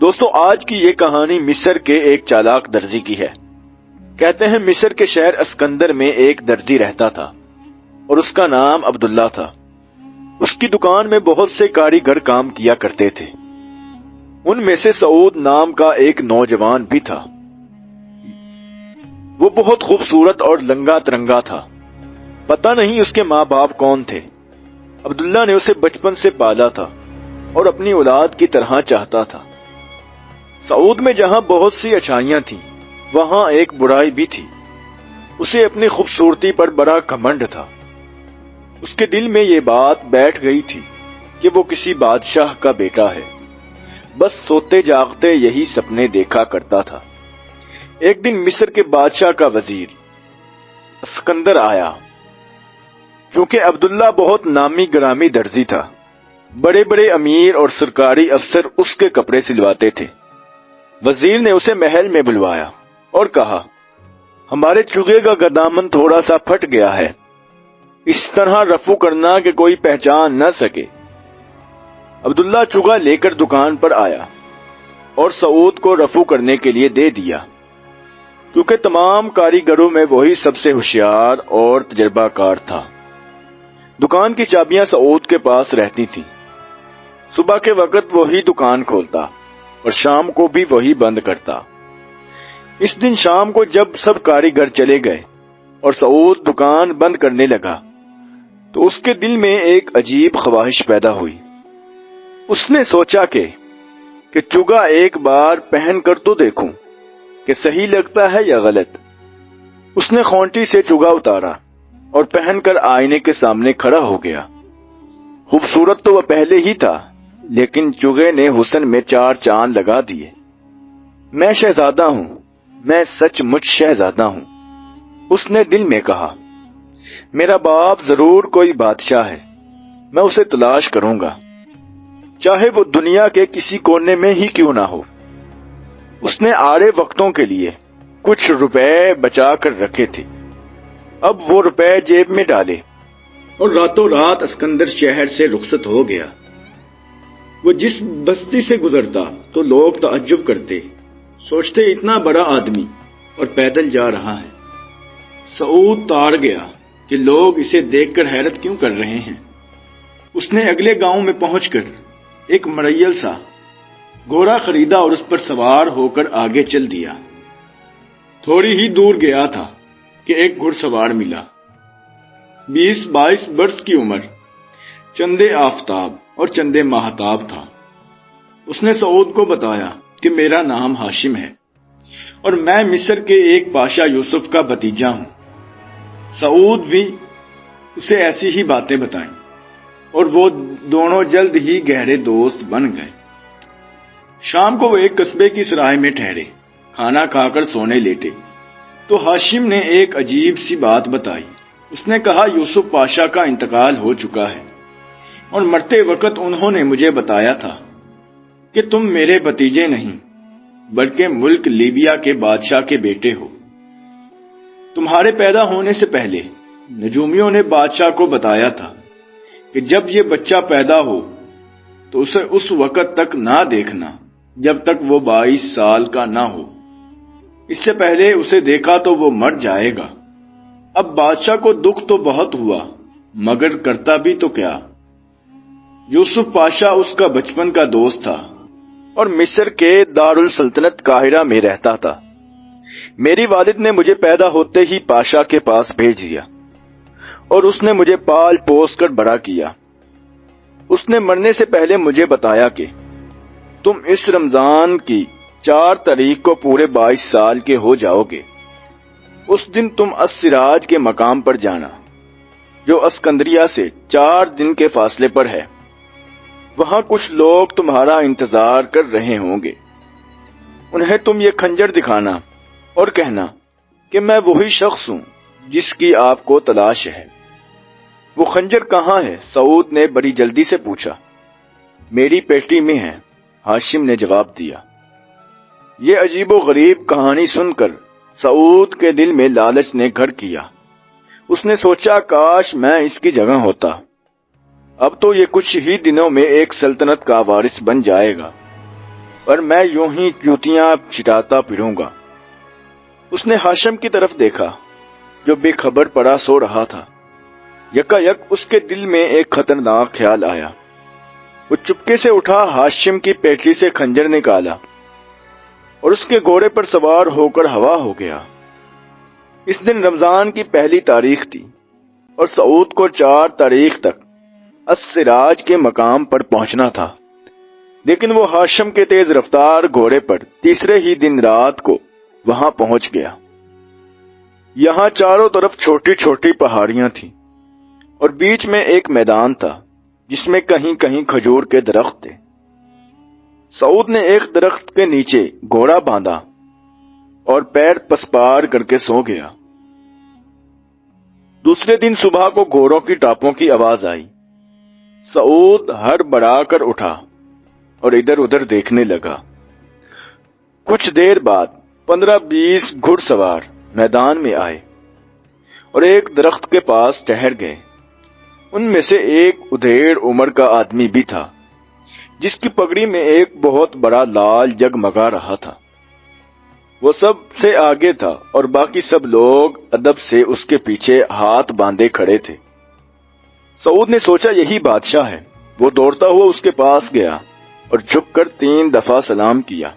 دوستو، آج کی یہ کہانی مصر کے ایک چالاک درزی کی ہے۔ کہتے ہیں مصر کے شہر اسکندر میں ایک درزی رہتا تھا اور اس کا نام عبداللہ تھا۔ اس کی دکان میں بہت سے کاریگر کام کیا کرتے تھے۔ ان میں سے سعود نام کا ایک نوجوان بھی تھا۔ وہ بہت خوبصورت اور لنگا ترنگا تھا۔ پتہ نہیں اس کے ماں باپ کون تھے۔ عبداللہ نے اسے بچپن سے پالا تھا اور اپنی اولاد کی طرح چاہتا تھا۔ سعود میں جہاں بہت سی اچھائیاں تھیں، وہاں ایک برائی بھی تھی۔ اسے اپنی خوبصورتی پر بڑا گھمنڈ تھا۔ اس کے دل میں یہ بات بیٹھ گئی تھی کہ وہ کسی بادشاہ کا بیٹا ہے۔ بس سوتے جاگتے یہی سپنے دیکھا کرتا تھا۔ ایک دن مصر کے بادشاہ کا وزیر اسکندر آیا۔ چونکہ عبداللہ بہت نامی گرامی درزی تھا، بڑے بڑے امیر اور سرکاری افسر اس کے کپڑے سلواتے تھے۔ وزیر نے اسے محل میں بلوایا اور کہا، ہمارے چگے کا گدامن تھوڑا سا پھٹ گیا ہے، اس طرح رفو کرنا کہ کوئی پہچان نہ سکے۔ عبداللہ چگا لے کر دکان پر آیا اور سعود کو رفو کرنے کے لیے دے دیا، کیونکہ تمام کاریگروں میں وہی سب سے ہوشیار اور تجربہ کار تھا۔ دکان کی چابیاں سعود کے پاس رہتی تھیں۔ صبح کے وقت وہی دکان کھولتا اور شام کو بھی وہی بند کرتا۔ اس دن شام کو جب سب کاریگر چلے گئے اور سعود دکان بند کرنے لگا تو اس کے دل میں ایک عجیب خواہش پیدا ہوئی۔ اس نے سوچا کہ چگا ایک بار پہن کر تو دیکھوں کہ صحیح لگتا ہے یا غلط۔ اس نے خونٹی سے چگا اتارا اور پہن کر آئینے کے سامنے کھڑا ہو گیا۔ خوبصورت تو وہ پہلے ہی تھا، لیکن چگے نے حسن میں 4 چاند لگا دیے۔ میں شہزادہ ہوں، میں سچ مچ شہزادہ ہوں، اس نے دل میں کہا۔ میرا باپ ضرور کوئی بادشاہ ہے، میں اسے تلاش کروں گا، چاہے وہ دنیا کے کسی کونے میں ہی کیوں نہ ہو۔ اس نے آڑے وقتوں کے لیے کچھ روپے بچا کر رکھے تھے۔ اب وہ روپے جیب میں ڈالے اور راتوں رات اسکندر شہر سے رخصت ہو گیا۔ وہ جس بستی سے گزرتا تو لوگ تعجب کرتے، سوچتے اتنا بڑا آدمی اور پیدل جا رہا ہے۔ سعود تاڑ گیا کہ لوگ اسے دیکھ کر حیرت کیوں کر رہے ہیں۔ اس نے اگلے گاؤں میں پہنچ کر ایک مریل سا گھوڑا خریدا اور اس پر سوار ہو کر آگے چل دیا۔ تھوڑی ہی دور گیا تھا کہ ایک گھڑ سوار ملا، 20-22 برس کی عمر، چندے آفتاب اور چندے ماہتاب تھا۔ اس نے سعود کو بتایا کہ میرا نام ہاشم ہے اور میں مصر کے ایک پاشا یوسف کا بھتیجا ہوں۔ سعود بھی اسے ایسی ہی باتیں بتائیں اور وہ دونوں جلد ہی گہرے دوست بن گئے۔ شام کو وہ ایک قصبے کی سرائے میں ٹھہرے، کھانا کھا کر سونے لیٹے تو ہاشم نے ایک عجیب سی بات بتائی۔ اس نے کہا، یوسف پاشا کا انتقال ہو چکا ہے اور مرتے وقت انہوں نے مجھے بتایا تھا کہ تم میرے بھتیجے نہیں بلکہ ملک لیبیا کے بادشاہ کے بیٹے ہو۔ تمہارے پیدا ہونے سے پہلے نجومیوں نے بادشاہ کو بتایا تھا کہ جب یہ بچہ پیدا ہو تو اسے اس وقت تک نہ دیکھنا جب تک وہ 22 سال کا نہ ہو، اس سے پہلے اسے دیکھا تو وہ مر جائے گا۔ اب بادشاہ کو دکھ تو بہت ہوا، مگر کرتا بھی تو کیا۔ یوسف پاشا اس کا بچپن کا دوست تھا اور مصر کے دارالسلطنت قاہرہ میں رہتا تھا۔ میری والد نے مجھے پیدا ہوتے ہی پاشا کے پاس بھیج دیا اور اس نے مجھے پال پوس کر بڑا کیا۔ اس نے مرنے سے پہلے مجھے بتایا کہ تم اس رمضان کی 4 تاریخ کو پورے 22 سال کے ہو جاؤ گے۔ اس دن تم السراج کے مقام پر جانا، جو اسکندریہ سے 4 دن کے فاصلے پر ہے۔ وہاں کچھ لوگ تمہارا انتظار کر رہے ہوں گے۔ انہیں تم یہ خنجر دکھانا اور کہنا کہ میں وہی شخص ہوں جس کی آپ کو تلاش ہے۔ وہ خنجر کہاں ہے؟ سعود نے بڑی جلدی سے پوچھا۔ میری پیٹی میں ہے، ہاشم نے جواب دیا۔ یہ عجیب و غریب کہانی سن کر سعود کے دل میں لالچ نے گھر کیا۔ اس نے سوچا، کاش میں اس کی جگہ ہوتا، اب تو یہ کچھ ہی دنوں میں ایک سلطنت کا وارث بن جائے گا۔ اور میں یوں ہی جوتیاں چٹاتا پھروں گا۔ اس نے ہاشم کی طرف دیکھا جو بے خبر پڑا سو رہا تھا۔ یکا یک اس کے دل میں ایک خطرناک خیال آیا۔ وہ چپکے سے اٹھا، ہاشم کی پیٹھی سے خنجر نکالا اور اس کے گھوڑے پر سوار ہو کر ہوا ہو گیا۔ اس دن رمضان کی پہلی تاریخ تھی اور سعود کو 4 تاریخ تک السراج کے مقام پر پہنچنا تھا، لیکن وہ ہاشم کے تیز رفتار گھوڑے پر تیسرے ہی دن رات کو وہاں پہنچ گیا۔ یہاں چاروں طرف چھوٹی چھوٹی پہاڑیاں تھیں اور بیچ میں ایک میدان تھا جس میں کہیں کہیں کھجور کے درخت تھے۔ سعود نے ایک درخت کے نیچے گھوڑا باندھا اور پیر پسپار کر کے سو گیا۔ دوسرے دن صبح کو گھوڑوں کی ٹاپوں کی آواز آئی۔ سعود ہر بڑھا کر اٹھا اور ادھر ادھر دیکھنے لگا۔ کچھ دیر بعد 15-20 گھڑ سوار میدان میں آئے اور ایک درخت کے پاس ٹھہر گئے۔ ان میں سے ایک ادھیڑ عمر کا آدمی بھی تھا جس کی پگڑی میں ایک بہت بڑا لال جگمگا رہا تھا۔ وہ سب سے آگے تھا اور باقی سب لوگ ادب سے اس کے پیچھے ہاتھ باندھے کھڑے تھے۔ سعود نے سوچا یہی بادشاہ ہے۔ وہ دوڑتا ہوا اس کے پاس گیا اور جھک کر 3 دفعہ سلام کیا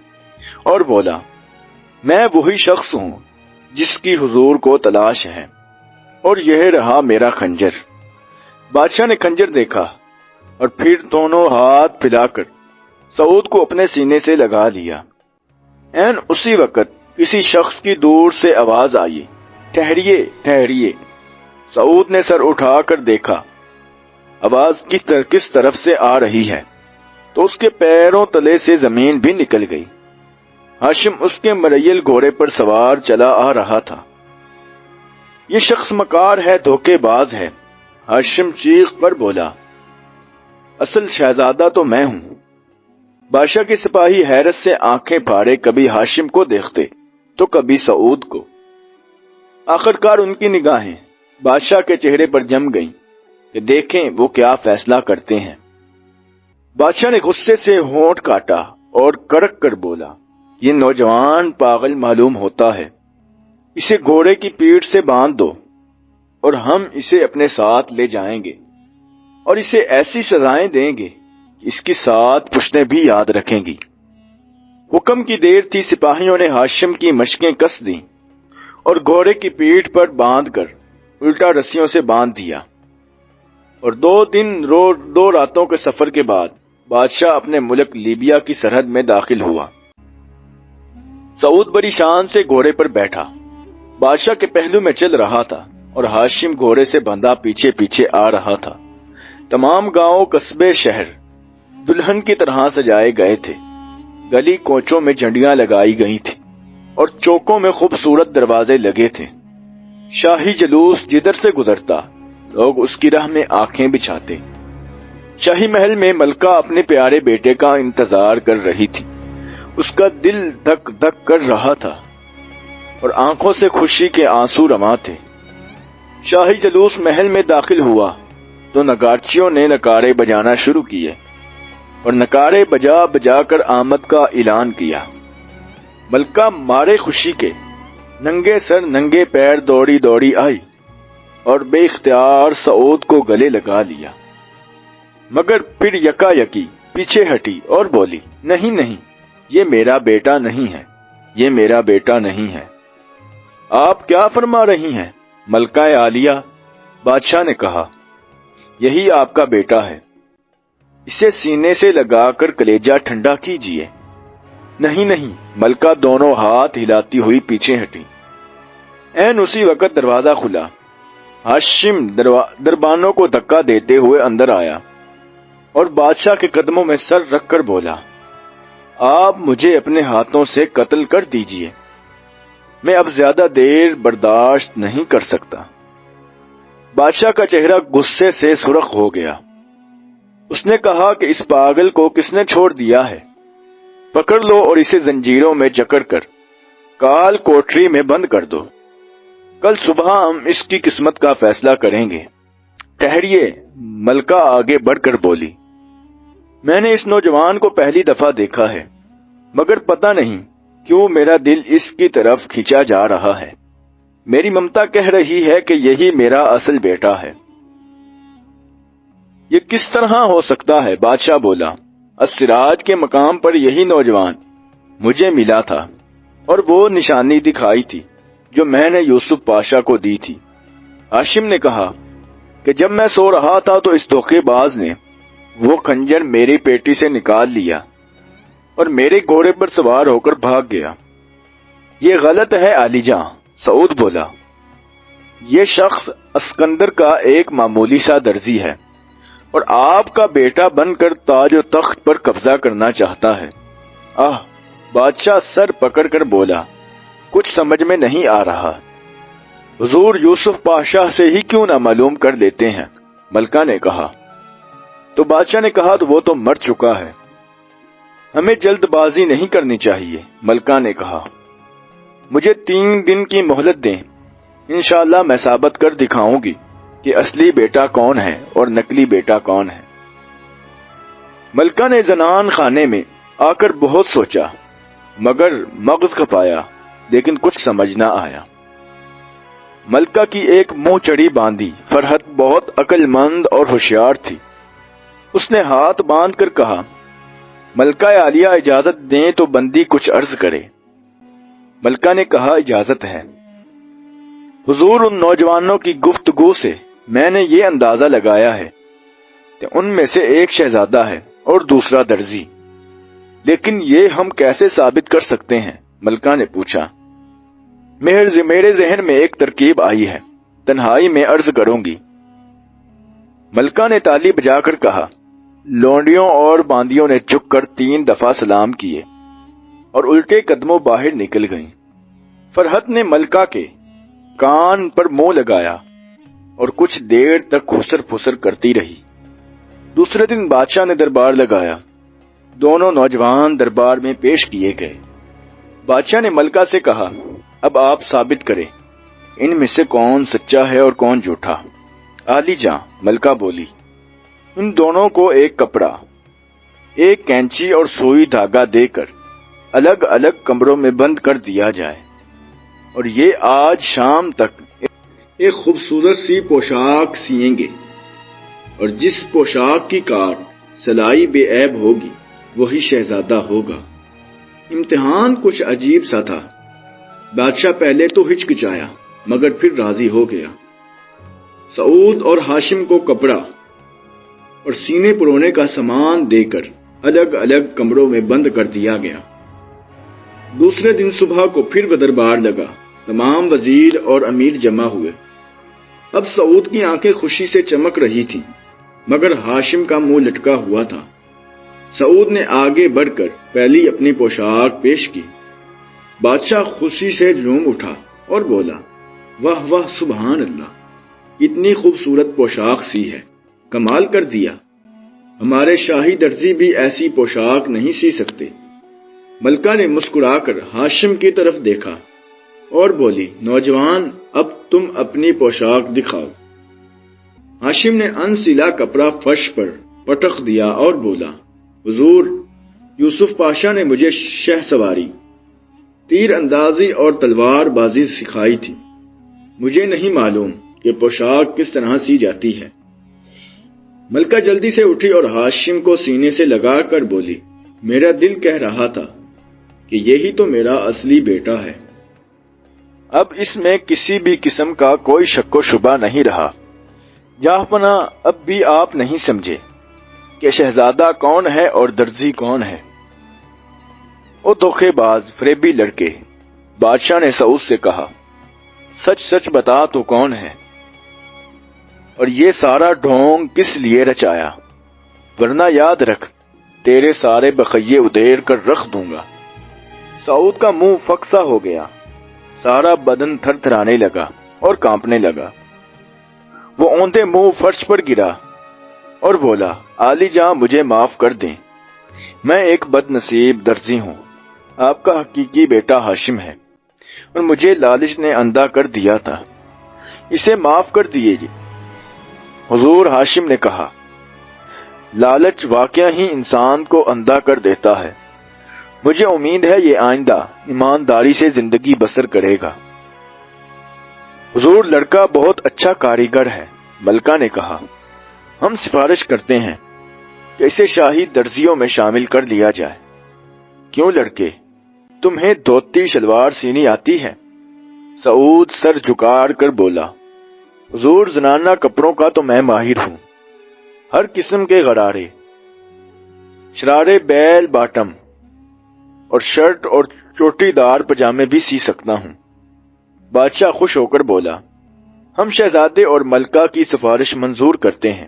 اور بولا، میں وہی شخص ہوں جس کی حضور کو تلاش ہے، اور یہ رہا میرا خنجر۔ بادشاہ نے خنجر دیکھا اور پھر دونوں ہاتھ پھیلا کر سعود کو اپنے سینے سے لگا لیا۔ عین اسی وقت کسی شخص کی دور سے آواز آئی، ٹھہریے ٹھہریے۔ سعود نے سر اٹھا کر دیکھا آواز کس طرف سے آ رہی ہے تو اس کے پیروں تلے سے زمین بھی نکل گئی۔ ہاشم اس کے مریل گھوڑے پر سوار چلا آ رہا تھا۔ یہ شخص مکار ہے، دھوکے باز ہے، ہاشم چیخ کر بولا۔ اصل شہزادہ تو میں ہوں۔ بادشاہ کے سپاہی حیرت سے آنکھیں پھاڑے کبھی ہاشم کو دیکھتے تو کبھی سعود کو۔ آخرکار ان کی نگاہیں بادشاہ کے چہرے پر جم گئیں کہ دیکھیں وہ کیا فیصلہ کرتے ہیں۔ بادشاہ نے غصے سے ہونٹ کاٹا اور کڑک کر بولا، یہ نوجوان پاگل معلوم ہوتا ہے، اسے گھوڑے کی پیٹھ سے باندھ دو اور ہم اسے اپنے ساتھ لے جائیں گے اور اسے ایسی سزائیں دیں گے کہ اس کی 7 پشتیں بھی یاد رکھیں گی۔ حکم کی دیر تھی، سپاہیوں نے ہاشم کی مشقیں کس دیں اور گھوڑے کی پیٹھ پر باندھ کر الٹا رسیوں سے باندھ دیا، اور 2 دن 2 راتوں کے سفر کے بعد بادشاہ اپنے ملک لیبیا کی سرحد میں داخل ہوا۔ سعود بڑی شان سے گھوڑے پر بیٹھا، بادشاہ کے پہلو میں چل رہا تھا اور ہاشم گھوڑے سے بندھا پیچھے پیچھے آ رہا تھا۔ تمام گاؤں، قصبے، شہر دلہن کی طرح سجائے گئے تھے۔ گلی کوچوں میں جھنڈیاں لگائی گئی تھیں اور چوکوں میں خوبصورت دروازے لگے تھے۔ شاہی جلوس جدھر سے گزرتا لوگ اس کی راہ میں آنکھیں بچھاتے۔ شاہی محل میں ملکہ اپنے پیارے بیٹے کا انتظار کر رہی تھی۔ اس کا دل دھک دھک کر رہا تھا اور آنکھوں سے خوشی کے آنسو رواں تھے۔ شاہی جلوس محل میں داخل ہوا تو نگارچیوں نے نکارے بجانا شروع کیے اور نکارے بجا بجا کر آمد کا اعلان کیا۔ ملکہ مارے خوشی کے ننگے سر ننگے پیر دوڑی دوڑی آئی اور بے اختیار سعود کو گلے لگا لیا، مگر پھر یکا یکی پیچھے ہٹی اور بولی، نہیں نہیں، یہ میرا بیٹا نہیں ہے، یہ میرا بیٹا نہیں ہے۔ آپ کیا فرما رہی ہیں ملکہ عالیہ؟ بادشاہ نے کہا، یہی آپ کا بیٹا ہے، اسے سینے سے لگا کر کلیجہ ٹھنڈا کیجیے۔ نہیں نہیں، ملکہ دونوں ہاتھ ہلاتی ہوئی پیچھے ہٹی۔ عین اسی وقت دروازہ کھلا۔ ہاشم دربانوں کو دھکا دیتے ہوئے اندر آیا اور بادشاہ کے قدموں میں سر رکھ کر بولا، آپ مجھے اپنے ہاتھوں سے قتل کر دیجیے، میں اب زیادہ دیر برداشت نہیں کر سکتا۔ بادشاہ کا چہرہ غصے سے سرخ ہو گیا۔ اس نے کہا کہ اس پاگل کو کس نے چھوڑ دیا ہے؟ پکڑ لو اور اسے زنجیروں میں جکڑ کر کال کوٹری میں بند کر دو، کل صبح ہم اس کی قسمت کا فیصلہ کریں گے۔ ٹھہریے، ملکہ آگے بڑھ کر بولی، میں نے اس نوجوان کو پہلی دفعہ دیکھا ہے، مگر پتہ نہیں کیوں میرا دل اس کی طرف کھینچا جا رہا ہے۔ میری ممتا کہہ رہی ہے کہ یہی میرا اصل بیٹا ہے۔ یہ کس طرح ہو سکتا ہے؟ بادشاہ بولا، السراج کے مقام پر یہی نوجوان مجھے ملا تھا اور وہ نشانی دکھائی تھی جو میں نے یوسف پاشا کو دی تھی۔ ہاشم نے کہا کہ جب میں سو رہا تھا تو اس دھوکے باز نے وہ خنجر میری پیٹی سے نکال لیا اور میرے گھوڑے پر سوار ہو کر بھاگ گیا۔ یہ غلط ہے علی جاں، سعود بولا۔ یہ شخص اسکندر کا ایک معمولی سا درزی ہے اور آپ کا بیٹا بن کر تاج و تخت پر قبضہ کرنا چاہتا ہے۔ بادشاہ سر پکڑ کر بولا، کچھ سمجھ میں نہیں آ رہا۔ حضور یوسف پاشا سے ہی کیوں نہ معلوم کر لیتے ہیں، ملکہ نے کہا۔ تو بادشاہ نے کہا، تو وہ تو مر چکا ہے۔ ہمیں جلد بازی نہیں کرنی چاہیے، ملکہ نے کہا۔ مجھے 3 دن کی مہلت دیں، انشاءاللہ میں ثابت کر دکھاؤں گی کہ اصلی بیٹا کون ہے اور نکلی بیٹا کون ہے۔ ملکہ نے زنان خانے میں آ کر بہت سوچا مگر مغز کھپایا، لیکن کچھ سمجھ نہ آیا۔ ملکہ کی ایک منہ چڑی باندھی فرحت بہت عقل مند اور ہوشیار تھی۔ اس نے ہاتھ باندھ کر کہا، ملکہ عالیہ اجازت دیں تو بندی کچھ عرض کرے۔ ملکہ نے کہا، اجازت ہے۔ حضور، ان نوجوانوں کی گفتگو سے میں نے یہ اندازہ لگایا ہے کہ ان میں سے ایک شہزادہ ہے اور دوسرا درزی، لیکن یہ ہم کیسے ثابت کر سکتے ہیں؟ ملکہ نے پوچھا۔ میرے ذہن میں ایک ترکیب آئی ہے، تنہائی میں عرض کروں گی۔ ملکہ نے تالی بجا کر کہا۔ لونڈیوں اور باندیوں نے جھک کر 3 دفعہ سلام کیے اور الٹے قدموں باہر نکل گئیں۔ فرحت نے ملکہ کے کان پر منہ لگایا اور کچھ دیر تک خسر پھسر کرتی رہی۔ دوسرے دن بادشاہ نے دربار لگایا۔ دونوں نوجوان دربار میں پیش کیے گئے۔ بادشاہ نے ملکہ سے کہا، اب آپ ثابت کریں ان میں سے کون سچا ہے اور کون جھوٹا۔ عالی جاں، ملکہ بولی، ان دونوں کو ایک کپڑا، ایک کینچی اور سوئی دھاگا دے کر الگ الگ کمروں میں بند کر دیا جائے اور یہ آج شام تک ایک خوبصورت سی پوشاک سیئیں گے، اور جس پوشاک کی کاٹ سلائی بے عیب ہوگی وہی شہزادہ ہوگا۔ امتحان کچھ عجیب سا تھا۔ بادشاہ پہلے تو ہچکچایا مگر پھر راضی ہو گیا۔ سعود اور ہاشم کو کپڑا اور سینے پرونے کا سامان دے کر الگ الگ کمروں میں بند کر دیا گیا۔ دوسرے دن صبح کو پھر وہ دربار لگا۔ تمام وزیر اور امیر جمع ہوئے۔ اب سعود کی آنکھیں خوشی سے چمک رہی تھیں مگر ہاشم کا منہ لٹکا ہوا تھا۔ سعود نے آگے بڑھ کر پہلی اپنی پوشاک پیش کی۔ بادشاہ خوشی سے جھوم اٹھا اور بولا، واہ واہ، سبحان اللہ، کتنی خوبصورت پوشاک سی ہے، کمال کر دیا۔ ہمارے شاہی درزی بھی ایسی پوشاک نہیں سی سکتے۔ ملکہ نے مسکرا کر ہاشم کی طرف دیکھا اور بولی، نوجوان، اب تم اپنی پوشاک دکھاؤ۔ ہاشم نے انسلا کپڑا فرش پر پٹخ دیا اور بولا، حضور، یوسف پاشا نے مجھے شہ سواری، تیر اندازی اور تلوار بازی سکھائی تھی۔ مجھے نہیں معلوم کہ پوشاک کس طرح سی جاتی ہے۔ ملکہ جلدی سے اٹھی اور ہاشم کو سینے سے لگا کر بولی، میرا دل کہہ رہا تھا کہ یہی تو میرا اصلی بیٹا ہے۔ اب اس میں کسی بھی قسم کا کوئی شک و شبہ نہیں رہا۔ جہاں اب بھی آپ نہیں سمجھے کہ شہزادہ کون ہے اور درزی کون ہے۔ او دھوکے باز، فریبی لڑکے، بادشاہ نے سعود سے کہا، سچ سچ بتا تو کون ہے، اور یہ سارا ڈھونگ کس لیے رچایا، ورنہ یاد رکھ تیرے سارے بخیے ادھیر کر رکھ دوں گا۔ سعود کا منہ فکسا ہو گیا، سارا بدن تھر تھرانے لگا اور کانپنے لگا۔ وہ اوندے منہ فرش پر گرا اور بولا، عالی جاں، مجھے معاف کر دیں، میں ایک بد نصیب درزی ہوں۔ آپ کا حقیقی بیٹا ہاشم ہے اور مجھے لالچ نے اندھا کر دیا تھا، اسے معاف کر دیجیے۔ حضور، ہاشم نے کہا، لالچ واقعہ ہی انسان کو اندھا کر دیتا ہے مجھے امید ہے یہ آئندہ ایمانداری سے زندگی بسر کرے گا۔ حضور لڑکا بہت اچھا کاریگر ہے، ملکہ نے کہا۔ ہم سفارش کرتے ہیں کہ اسے شاہی درزیوں میں شامل کر لیا جائے۔ کیوں لڑکے، تمہیں دھوتی شلوار سینی آتی ہے؟ سعود سر جھکار کر بولا، حضور زنانہ کپڑوں کا تو میں ماہر ہوں، ہر قسم کے غرارے، شرارے بیل باٹم اور شرٹ اور چوٹی دار پجامے بھی سی سکتا ہوں۔ بادشاہ خوش ہو کر بولا، ہم شہزادے اور ملکہ کی سفارش منظور کرتے ہیں،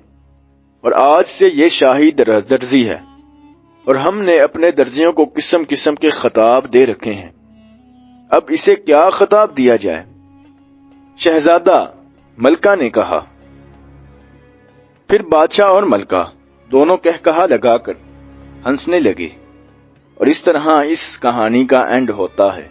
اور آج سے یہ شاہی درزی ہے، اور ہم نے اپنے درزیوں کو قسم قسم کے خطاب دے رکھے ہیں۔ اب اسے کیا خطاب دیا جائے؟ شہزادہ، ملکہ نے کہا۔ پھر بادشاہ اور ملکہ دونوں کہا لگا کر ہنسنے لگے، اور اس طرح اس کہانی کا اینڈ ہوتا ہے۔